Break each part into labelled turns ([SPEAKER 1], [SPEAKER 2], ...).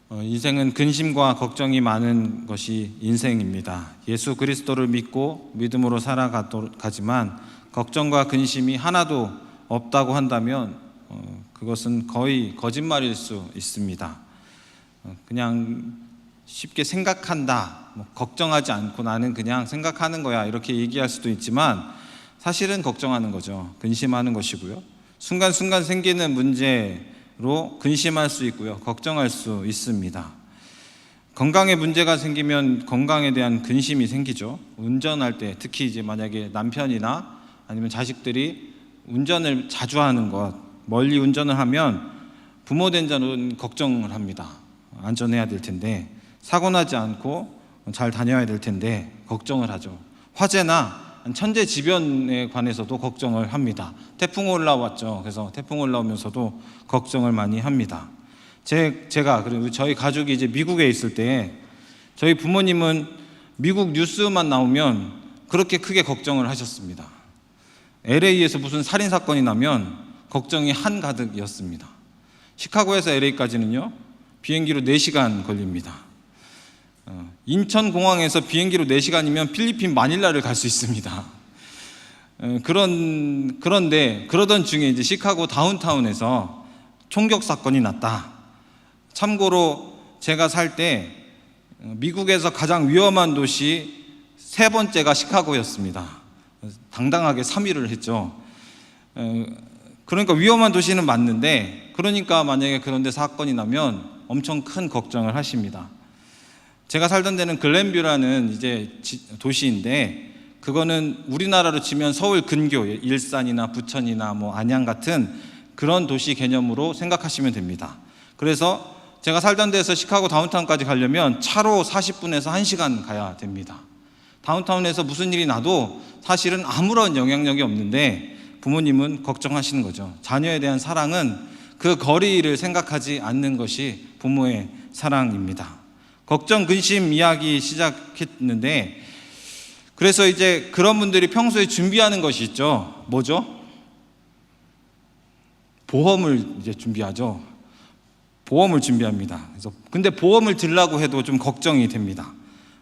[SPEAKER 1] 인생은 근심과 걱정이 많은 것이 인생입니다. 예수 그리스도를 믿고 믿음으로 살아가지만 걱정과 근심이 하나도 없다고 한다면 그것은 거의 거짓말일 수 있습니다. 그냥 쉽게 생각한다, 걱정하지 않고 나는 그냥 생각하는 거야 이렇게 얘기할 수도 있지만 사실은 걱정하는 거죠. 근심하는 것이고요. 순간순간 생기는 문제로 근심할 수 있고요. 걱정할 수 있습니다. 건강에 문제가 생기면 건강에 대한 근심이 생기죠. 운전할 때 특히 이제 만약에 남편이나 아니면 자식들이 운전을 자주 하는 것, 멀리 운전을 하면 부모 된 자는 걱정을 합니다. 안전해야 될 텐데, 사고 나지 않고 잘 다녀야 될 텐데 걱정을 하죠. 화재나 천재지변에 관해서도 걱정을 합니다. 태풍 올라왔죠. 그래서 태풍 올라오면서도 걱정을 많이 합니다. 제가 그리고 저희 가족이 이제 미국에 있을 때 저희 부모님은 미국 뉴스만 나오면 그렇게 크게 걱정을 하셨습니다. LA에서 무슨 살인 사건이 나면 걱정이 한가득이었습니다. 시카고에서 LA까지는요 비행기로 4시간 걸립니다. 인천공항에서 비행기로 4시간이면 필리핀 마닐라를 갈 수 있습니다. 그런데 그러던 중에 이제 시카고 다운타운에서 총격 사건이 났다. 참고로 제가 살 때 미국에서 가장 위험한 도시 3번째가 시카고였습니다. 당당하게 3위를 했죠. 그러니까 위험한 도시는 맞는데, 그러니까 만약에 그런데 사건이 나면 엄청 큰 걱정을 하십니다. 제가 살던 데는 글렌뷰라는 이제 도시인데, 그거는 우리나라로 치면 서울 근교, 일산이나 부천이나 안양 같은 그런 도시 개념으로 생각하시면 됩니다. 그래서 제가 살던 데에서 시카고 다운타운까지 가려면 차로 40분에서 1시간 가야 됩니다. 다운타운에서 무슨 일이 나도 사실은 아무런 영향력이 없는데 부모님은 걱정하시는 거죠. 자녀에 대한 사랑은 그 거리를 생각하지 않는 것이 부모의 사랑입니다. 걱정, 근심 이야기 시작했는데, 그래서 이제 그런 분들이 평소에 준비하는 것이 있죠. 뭐죠? 보험을 이제 준비하죠. 보험을 준비합니다. 그래서 근데 보험을 들라고 해도 좀 걱정이 됩니다.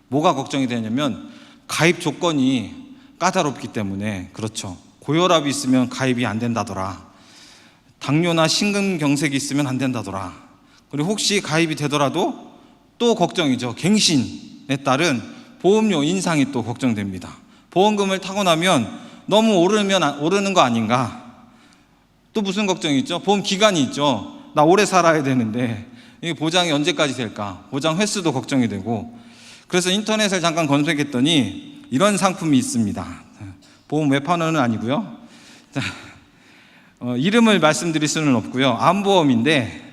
[SPEAKER 1] 뭐가 걱정이 되냐면 가입 조건이 까다롭기 때문에. 그렇죠. 고혈압이 있으면 가입이 안 된다더라. 당뇨나 심근경색이 있으면 안 된다더라. 그리고 혹시 가입이 되더라도 또 걱정이죠. 갱신에 따른 보험료 인상이 또 걱정됩니다. 보험금을 타고 나면 너무 오르는 거 아닌가. 또 무슨 걱정이 있죠? 보험 기간이 있죠. 나 오래 살아야 되는데 이게 보장이 언제까지 될까? 보장 횟수도 걱정이 되고. 그래서 인터넷을 잠깐 검색했더니 이런 상품이 있습니다. 보험 웹판원은 아니고요. 이름을 말씀드릴 수는 없고요. 암보험인데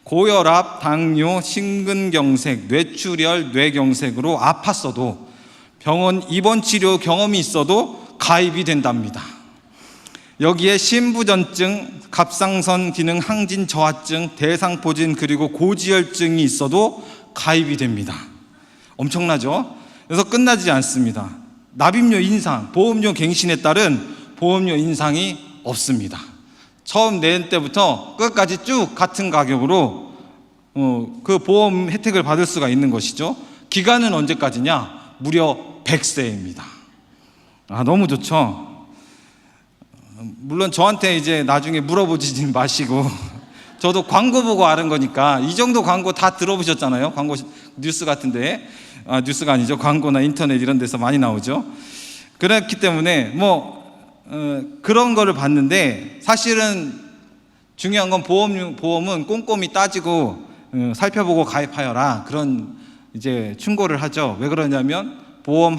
[SPEAKER 1] 고혈압, 당뇨, 심근경색, 뇌출혈, 뇌경색으로 아팠어도 병원 입원 치료 경험이 있어도 가입이 된답니다. 여기에 심부전증, 갑상선 기능 항진 저하증, 대상포진 그리고 고지혈증이 있어도 가입이 됩니다. 엄청나죠? 그래서 끝나지 않습니다. 납입료 인상, 보험료 갱신에 따른 보험료 인상이 없습니다. 처음 낸 때부터 끝까지 쭉 같은 가격으로 그 보험 혜택을 받을 수가 있는 것이죠. 기간은 언제까지냐? 무려 100세입니다. 너무 좋죠. 물론 저한테 이제 나중에 물어보지 마시고 저도 광고 보고 아는 거니까. 이 정도 광고 다 들어보셨잖아요. 광고 뉴스 같은데, 뉴스가 아니죠. 광고나 인터넷 이런 데서 많이 나오죠. 그렇기 때문에 그런 거를 봤는데, 사실은 중요한 건 보험은 꼼꼼히 따지고 살펴보고 가입하여라, 그런 이제 충고를 하죠. 왜 그러냐면 보험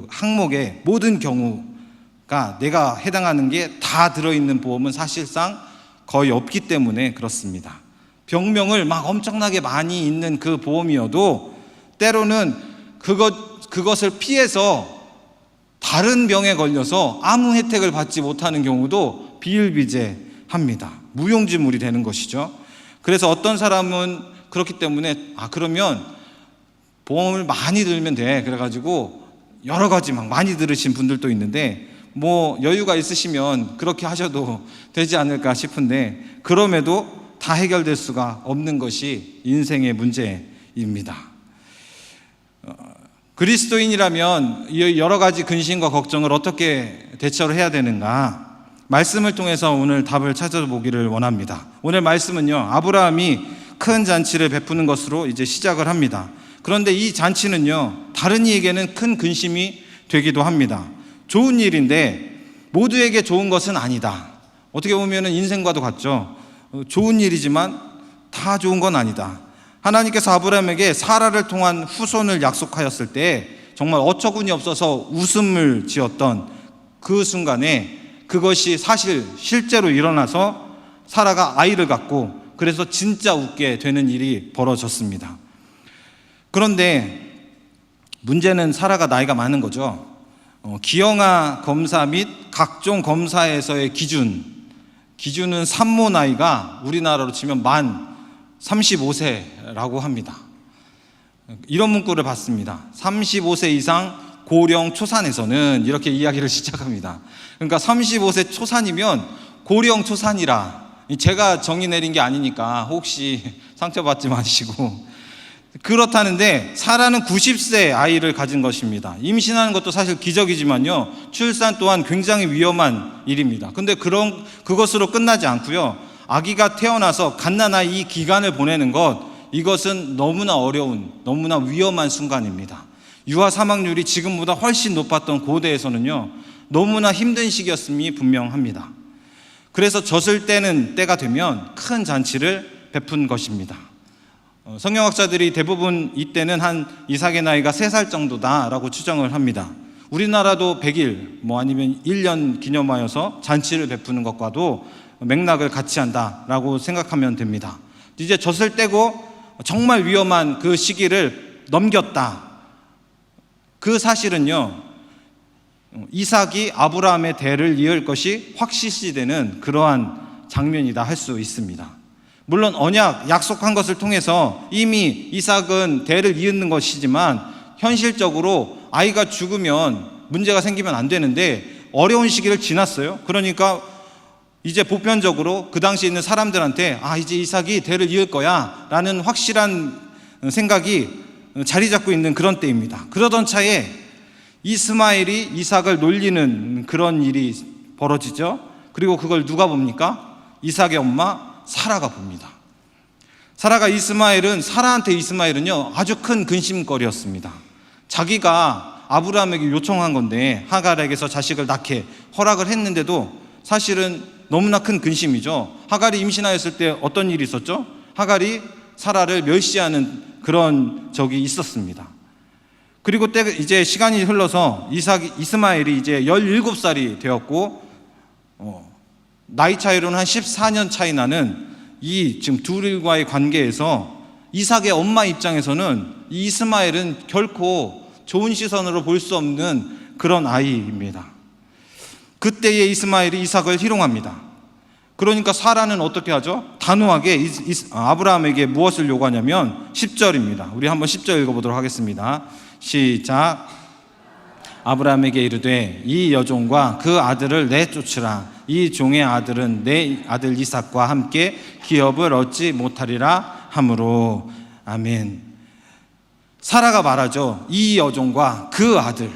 [SPEAKER 1] 항목의 모든 경우가 내가 해당하는 게 다 들어있는 보험은 사실상 거의 없기 때문에 그렇습니다. 병명을 막 엄청나게 많이 있는 그 보험이어도 때로는 그것을 피해서 다른 병에 걸려서 아무 혜택을 받지 못하는 경우도 비일비재합니다. 무용지물이 되는 것이죠. 그래서 어떤 사람은 그렇기 때문에 그러면 보험을 많이 들면 돼, 그래가지고 여러 가지 막 많이 들으신 분들도 있는데, 뭐 여유가 있으시면 그렇게 하셔도 되지 않을까 싶은데, 그럼에도 다 해결될 수가 없는 것이 인생의 문제입니다. 그리스도인이라면 여러 가지 근심과 걱정을 어떻게 대처를 해야 되는가? 말씀을 통해서 오늘 답을 찾아보기를 원합니다. 오늘 말씀은요, 아브라함이 큰 잔치를 베푸는 것으로 이제 시작을 합니다. 그런데 이 잔치는요, 다른 이에게는 큰 근심이 되기도 합니다. 좋은 일인데 모두에게 좋은 것은 아니다. 어떻게 보면 인생과도 같죠. 좋은 일이지만 다 좋은 건 아니다. 하나님께서 아브라함에게 사라를 통한 후손을 약속하였을 때 정말 어처구니 없어서 웃음을 지었던 그 순간에 그것이 실제로 일어나서 사라가 아이를 갖고, 그래서 진짜 웃게 되는 일이 벌어졌습니다. 그런데 문제는 사라가 나이가 많은 거죠. 기형아 검사 및 각종 검사에서의 기준은 산모 나이가 우리나라로 치면 만 35세라고 합니다. 이런 문구를 봤습니다. 35세 이상 고령 초산에서는 이렇게 이야기를 시작합니다. 그러니까 35세 초산이면 고령 초산이라, 제가 정의 내린 게 아니니까 혹시 상처받지 마시고, 그렇다는데 사라는 90세 아이를 가진 것입니다. 임신하는 것도 사실 기적이지만요, 출산 또한 굉장히 위험한 일입니다. 근데 그것으로 끝나지 않고요, 아기가 태어나서 갓난아이 이 기간을 보내는 것, 이것은 너무나 어려운, 너무나 위험한 순간입니다. 유아 사망률이 지금보다 훨씬 높았던 고대에서는요, 너무나 힘든 시기였음이 분명합니다. 그래서 젖을 떼는 때가 되면 큰 잔치를 베푼 것입니다. 성경학자들이 대부분 이때는 한 이삭의 나이가 3살 정도다라고 추정을 합니다. 우리나라도 100일 아니면 1년 기념하여서 잔치를 베푸는 것과도 맥락을 같이 한다라고 생각하면 됩니다. 이제 젖을 떼고 정말 위험한 그 시기를 넘겼다. 그 사실은요, 이삭이 아브라함의 대를 이을 것이 확실시되는 그러한 장면이다 할 수 있습니다. 물론 언약, 약속한 것을 통해서 이미 이삭은 대를 이은 것이지만 현실적으로 아이가 죽으면 문제가 생기면 안 되는데 어려운 시기를 지났어요. 그러니까 이제 보편적으로 그 당시에 있는 사람들한테 이제 이삭이 대를 이을 거야 라는 확실한 생각이 자리 잡고 있는 그런 때입니다. 그러던 차에 이스마엘이 이삭을 놀리는 그런 일이 벌어지죠. 그리고 그걸 누가 봅니까? 이삭의 엄마 사라가 봅니다. 사라한테 이스마엘은요, 아주 큰 근심거리였습니다. 자기가 아브라함에게 요청한 건데, 하갈에게서 자식을 낳게 허락을 했는데도 사실은 너무나 큰 근심이죠. 하갈이 임신하였을 때 어떤 일이 있었죠? 하갈이 사라를 멸시하는 그런 적이 있었습니다. 그리고 이제 시간이 흘러서 이스마엘이 이제 17살이 되었고, 나이 차이로는 한 14년 차이 나는 이 지금 둘과의 관계에서 이삭의 엄마 입장에서는 이 이스마엘은 결코 좋은 시선으로 볼 수 없는 그런 아이입니다. 그때의 이스마엘이 이삭을 희롱합니다. 그러니까 사라는 어떻게 하죠? 단호하게 아브라함에게 무엇을 요구하냐면 10절입니다. 우리 한번 10절 읽어보도록 하겠습니다. 시작. 아브라함에게 이르되 이 여종과 그 아들을 내쫓으라. 이 종의 아들은 내 아들 이삭과 함께 기업을 얻지 못하리라 하므로. 아멘. 사라가 말하죠. 이 여종과 그 아들.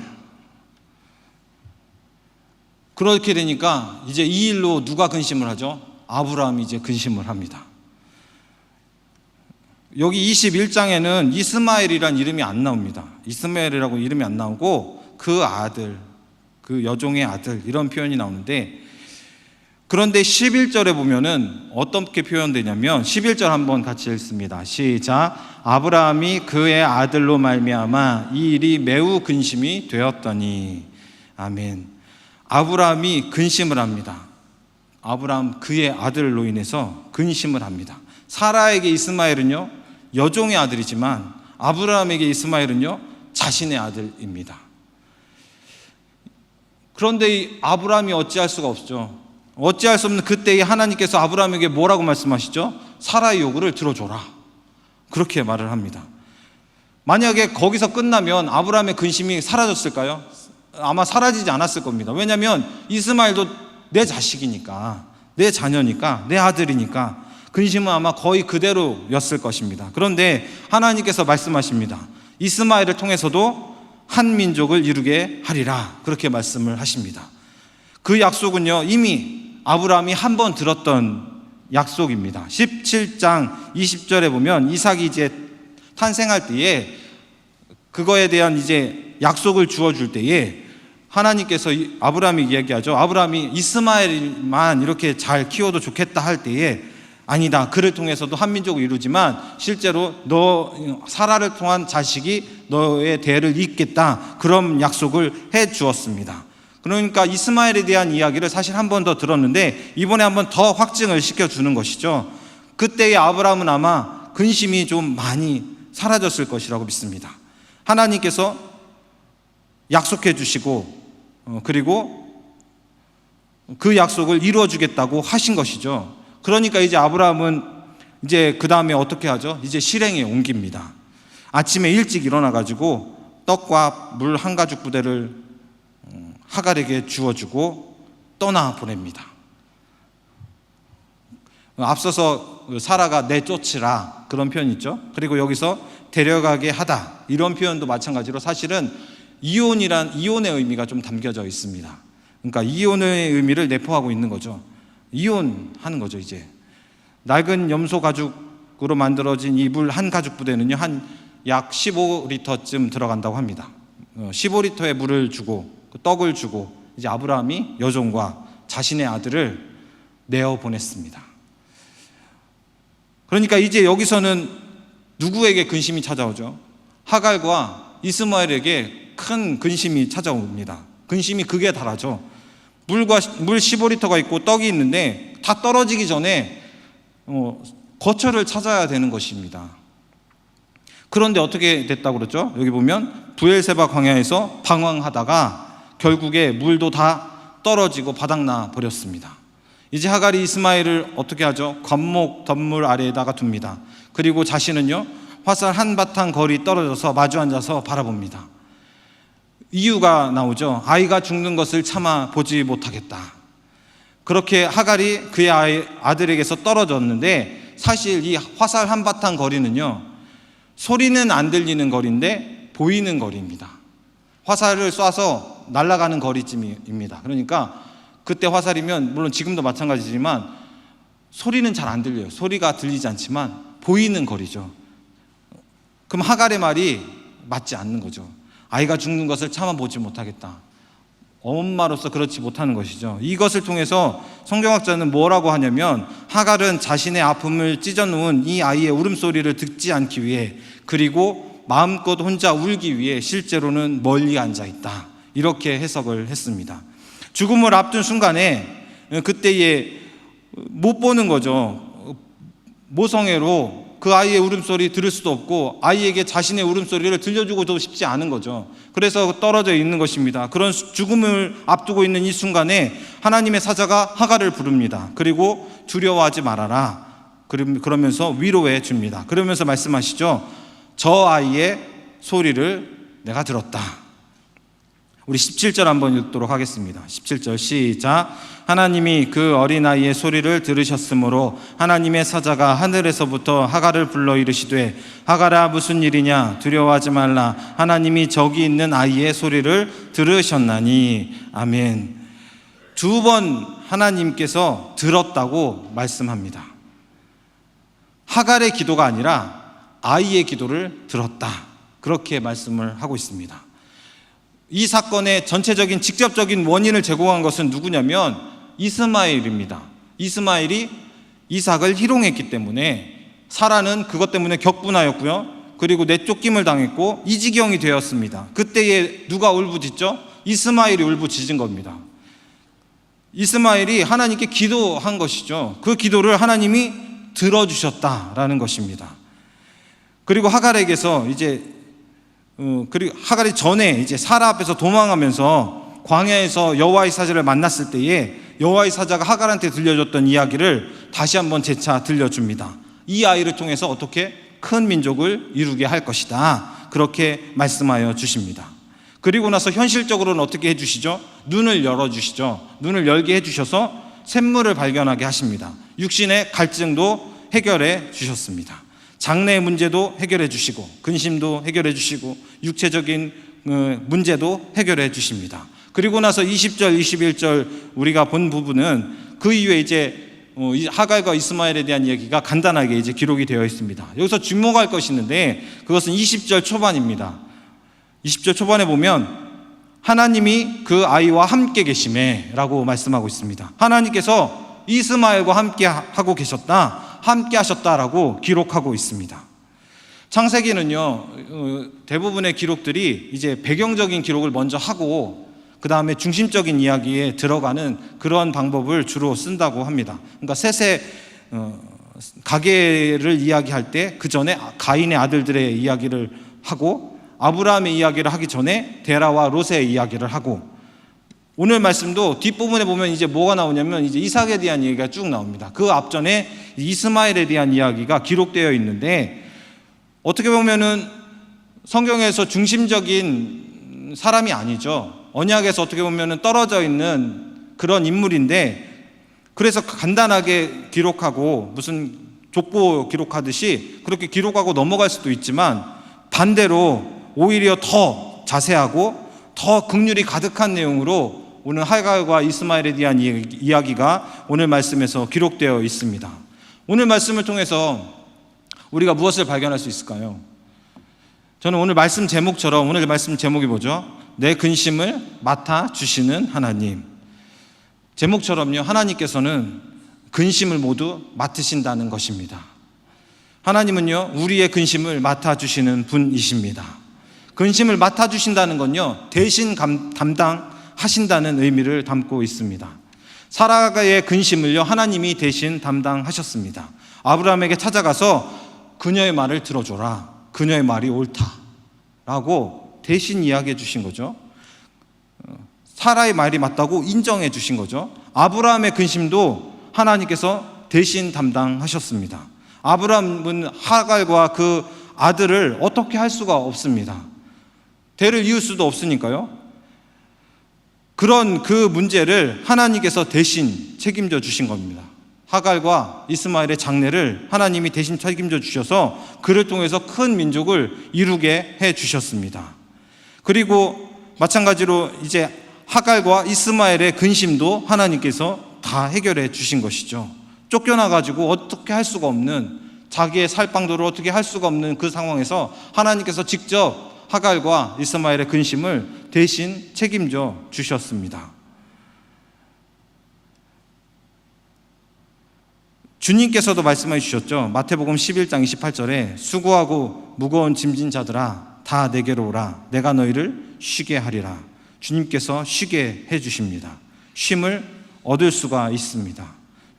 [SPEAKER 1] 그렇게 되니까 이제 이 일로 누가 근심을 하죠? 아브라함이 이제 근심을 합니다. 여기 21장에는 이스마엘이란 이름이 안 나옵니다. 이스마엘이라고 이름이 안 나오고 그 아들, 그 여종의 아들 이런 표현이 나오는데, 그런데 11절에 보면은 어떻게 표현되냐면 11절 한번 같이 읽습니다. 시작. 아브라함이 그의 아들로 말미암아 이 일이 매우 근심이 되었더니. 아멘. 아브라함이 근심을 합니다. 아브라함 그의 아들로 인해서 근심을 합니다. 사라에게 이스마엘은요, 여종의 아들이지만 아브라함에게 이스마엘은요, 자신의 아들입니다. 그런데 이 아브라함이 어찌할 수가 없죠. 어찌할 수 없는 그때에 하나님께서 아브라함에게 뭐라고 말씀하시죠? 사라의 요구를 들어줘라. 그렇게 말을 합니다. 만약에 거기서 끝나면 아브라함의 근심이 사라졌을까요? 아마 사라지지 않았을 겁니다. 왜냐하면 이스마엘도 내 자식이니까, 내 자녀니까, 내 아들이니까 근심은 아마 거의 그대로였을 것입니다. 그런데 하나님께서 말씀하십니다. 이스마엘을 통해서도 한 민족을 이루게 하리라, 그렇게 말씀을 하십니다. 그 약속은요, 이미 아브라함이 한 번 들었던 약속입니다. 17장 20절에 보면 이삭이 이제 탄생할 때에 그거에 대한 이제 약속을 주어줄 때에 하나님께서 아브라함이 이야기하죠. 아브라함이 이스마엘만 이렇게 잘 키워도 좋겠다 할 때에 아니다, 그를 통해서도 한 민족을 이루지만 실제로 너 사라를 통한 자식이 너의 대를 잇겠다, 그런 약속을 해 주었습니다. 그러니까 이스마엘에 대한 이야기를 사실 한 번 더 들었는데 이번에 한 번 더 확증을 시켜주는 것이죠. 그때의 아브라함은 아마 근심이 좀 많이 사라졌을 것이라고 믿습니다. 하나님께서 약속해 주시고 그리고 그 약속을 이루어 주겠다고 하신 것이죠. 그러니까 이제 아브라함은 이제 그 다음에 어떻게 하죠? 이제 실행에 옮깁니다. 아침에 일찍 일어나 가지고 떡과 물 한 가죽 부대를 하갈에게 주어주고 떠나 보냅니다. 앞서서 사라가 내쫓으라, 그런 표현 있죠. 그리고 여기서 데려가게 하다, 이런 표현도 마찬가지로 사실은 이혼의 의미가 좀 담겨져 있습니다. 그러니까 이혼의 의미를 내포하고 있는 거죠. 이혼하는 거죠. 이제 낡은 염소 가죽으로 만들어진 이 물 한 가죽 부대는요, 한 약 15리터쯤 들어간다고 합니다. 15리터의 물을 주고 떡을 주고 이제 아브라함이 여종과 자신의 아들을 내어 보냈습니다. 그러니까 이제 여기서는 누구에게 근심이 찾아오죠? 하갈과 이스마엘에게 큰 근심이 찾아옵니다. 근심이 극에 달하죠. 물 15리터가 있고 떡이 있는데 다 떨어지기 전에 거처를 찾아야 되는 것입니다. 그런데 어떻게 됐다고 그러죠? 여기 보면 부엘세바 광야에서 방황하다가 결국에 물도 다 떨어지고 바닥나 버렸습니다. 이제 하갈이 이스마엘을 어떻게 하죠? 관목 덤물 아래에다가 둡니다. 그리고 자신은요, 화살 한바탕 거리 떨어져서 마주 앉아서 바라봅니다. 이유가 나오죠. 아이가 죽는 것을 참아 보지 못하겠다. 그렇게 하갈이 그의 아들에게서 떨어졌는데 사실 이 화살 한바탕 거리는요, 소리는 안 들리는 거리인데 보이는 거리입니다. 화살을 쏴서 날아가는 거리쯤입니다. 그러니까 그때 화살이면 물론 지금도 마찬가지지만 소리는 잘 안 들려요. 소리가 들리지 않지만 보이는 거리죠. 그럼 하갈의 말이 맞지 않는 거죠. 아이가 죽는 것을 참아보지 못하겠다. 엄마로서 그렇지 못하는 것이죠. 이것을 통해서 성경학자는 뭐라고 하냐면, 하갈은 자신의 아픔을 찢어놓은 이 아이의 울음소리를 듣지 않기 위해, 그리고 마음껏 혼자 울기 위해 실제로는 멀리 앉아있다, 이렇게 해석을 했습니다. 죽음을 앞둔 순간에 그때에 못 보는 거죠. 모성애로 그 아이의 울음소리 들을 수도 없고 아이에게 자신의 울음소리를 들려주고도 싶지 않은 거죠. 그래서 떨어져 있는 것입니다. 그런 죽음을 앞두고 있는 이 순간에 하나님의 사자가 하갈을 부릅니다. 그리고 두려워하지 말아라, 그러면서 위로해 줍니다. 그러면서 말씀하시죠. 저 아이의 소리를 내가 들었다. 우리 17절 한번 읽도록 하겠습니다. 17절 시작. 하나님이 그 어린아이의 소리를 들으셨으므로 하나님의 사자가 하늘에서부터 하갈을 불러 이르시되, 하갈아 무슨 일이냐, 두려워하지 말라, 하나님이 저기 있는 아이의 소리를 들으셨나니. 아멘. 두 번 하나님께서 들었다고 말씀합니다. 하갈의 기도가 아니라 아이의 기도를 들었다, 그렇게 말씀을 하고 있습니다. 이 사건의 전체적인 직접적인 원인을 제공한 것은 누구냐면 이스마엘입니다. 이스마엘이 이삭을 희롱했기 때문에 사라는 그것 때문에 격분하였고요. 그리고 내쫓김을 당했고 이 지경이 되었습니다. 그때에 누가 울부짖죠? 이스마엘이 울부짖은 겁니다. 이스마엘이 하나님께 기도한 것이죠. 그 기도를 하나님이 들어주셨다라는 것입니다. 그리고 하갈에게서 그리고 하갈이 전에 이제 사라 앞에서 도망하면서 광야에서 여호와의 사자를 만났을 때에 여호와의 사자가 하갈한테 들려줬던 이야기를 다시 한번 재차 들려줍니다. 이 아이를 통해서 어떻게 큰 민족을 이루게 할 것이다, 그렇게 말씀하여 주십니다. 그리고 나서 현실적으로는 어떻게 해주시죠? 눈을 열어주시죠. 눈을 열게 해주셔서 샘물을 발견하게 하십니다. 육신의 갈증도 해결해 주셨습니다. 장래의 문제도 해결해 주시고, 근심도 해결해 주시고, 육체적인 문제도 해결해 주십니다. 그리고 나서 20절, 21절 우리가 본 부분은 그 이후에 이제 하갈과 이스마엘에 대한 이야기가 간단하게 이제 기록이 되어 있습니다. 여기서 주목할 것이 있는데 그것은 20절 초반입니다. 20절 초반에 보면 하나님이 그 아이와 함께 계심에 라고 말씀하고 있습니다. 하나님께서 이스마엘과 함께 하고 계셨다, 함께 하셨다라고 기록하고 있습니다. 창세기는요, 대부분의 기록들이 이제 배경적인 기록을 먼저 하고 그 다음에 중심적인 이야기에 들어가는 그런 방법을 주로 쓴다고 합니다. 그러니까 셋의 가계를 이야기할 때 그 전에 가인의 아들들의 이야기를 하고, 아브라함의 이야기를 하기 전에 데라와 롯의 이야기를 하고, 오늘 말씀도 뒷부분에 보면 이제 뭐가 나오냐면 이제 이삭에 대한 얘기가 쭉 나옵니다. 그 앞전에 이스마엘에 대한 이야기가 기록되어 있는데, 어떻게 보면은 성경에서 중심적인 사람이 아니죠. 언약에서 어떻게 보면은 떨어져 있는 그런 인물인데, 그래서 간단하게 기록하고 무슨 족보 기록하듯이 그렇게 기록하고 넘어갈 수도 있지만, 반대로 오히려 더 자세하고 더 긍휼이 가득한 내용으로 오늘 하갈과 이스마엘에 대한 이야기가 오늘 말씀에서 기록되어 있습니다. 오늘 말씀을 통해서 우리가 무엇을 발견할 수 있을까요? 저는 오늘 말씀 제목처럼, 오늘 말씀 제목이 뭐죠? 내 근심을 맡아주시는 하나님. 제목처럼요, 하나님께서는 근심을 모두 맡으신다는 것입니다. 하나님은요, 우리의 근심을 맡아주시는 분이십니다. 근심을 맡아주신다는 건요, 대신 담당하신다는 의미를 담고 있습니다. 사라의 근심을요, 하나님이 대신 담당하셨습니다. 아브라함에게 찾아가서 그녀의 말을 들어줘라, 그녀의 말이 옳다라고 대신 이야기해 주신 거죠. 사라의 말이 맞다고 인정해 주신 거죠. 아브라함의 근심도 하나님께서 대신 담당하셨습니다. 아브라함은 하갈과 그 아들을 어떻게 할 수가 없습니다. 대를 이을 수도 없으니까요. 그런 그 문제를 하나님께서 대신 책임져 주신 겁니다. 하갈과 이스마엘의 장래를 하나님이 대신 책임져 주셔서 그를 통해서 큰 민족을 이루게 해 주셨습니다. 그리고 마찬가지로 이제 하갈과 이스마엘의 근심도 하나님께서 다 해결해 주신 것이죠. 쫓겨나가지고 어떻게 할 수가 없는, 자기의 살방도를 어떻게 할 수가 없는 그 상황에서 하나님께서 직접 하갈과 이스마엘의 근심을 대신 책임져 주셨습니다. 주님께서도 말씀해 주셨죠. 마태복음 11장 28절에 수고하고 무거운 짐진 자들아 다 내게로 오라, 내가 너희를 쉬게 하리라. 주님께서 쉬게 해주십니다. 쉼을 얻을 수가 있습니다.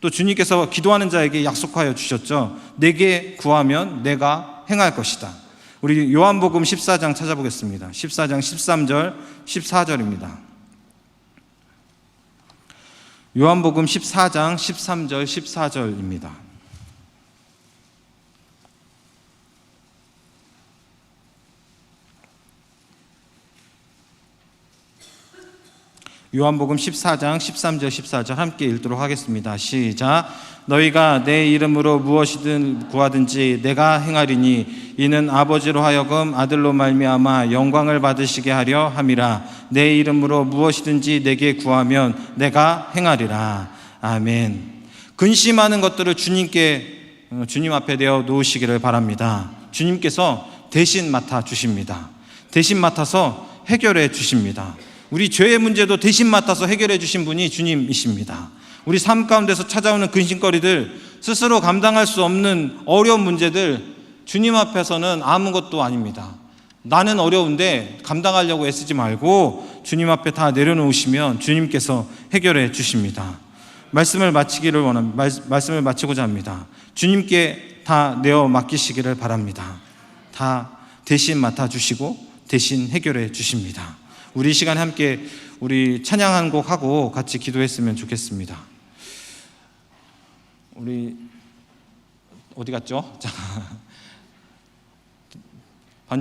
[SPEAKER 1] 또 주님께서 기도하는 자에게 약속하여 주셨죠. 내게 구하면 내가 행할 것이다. 우리 요한복음 14장 찾아보겠습니다. 14장 13절 14절입니다. 요한복음 14장 13절 14절입니다. 요한복음 14장 13절 14절 함께 읽도록 하겠습니다. 시작. 너희가 내 이름으로 무엇이든 구하든지 내가 행하리니 이는 아버지로 하여금 아들로 말미암아 영광을 받으시게 하려 함이라. 내 이름으로 무엇이든지 내게 구하면 내가 행하리라. 아멘. 근심하는 것들을 주님 앞에 내어 놓으시기를 바랍니다. 주님께서 대신 맡아 주십니다. 대신 맡아서 해결해 주십니다. 우리 죄의 문제도 대신 맡아서 해결해 주신 분이 주님이십니다. 우리 삶 가운데서 찾아오는 근심거리들, 스스로 감당할 수 없는 어려운 문제들, 주님 앞에서는 아무것도 아닙니다. 나는 어려운데 감당하려고 애쓰지 말고 주님 앞에 다 내려놓으시면 주님께서 해결해 주십니다. 말씀을 마치고자 합니다. 주님께 다 내어 맡기시기를 바랍니다. 다 대신 맡아주시고 대신 해결해 주십니다. 우리 시간에 함께 우리 찬양 한 곡 하고 같이 기도했으면 좋겠습니다. 우리 어디 갔죠? 자.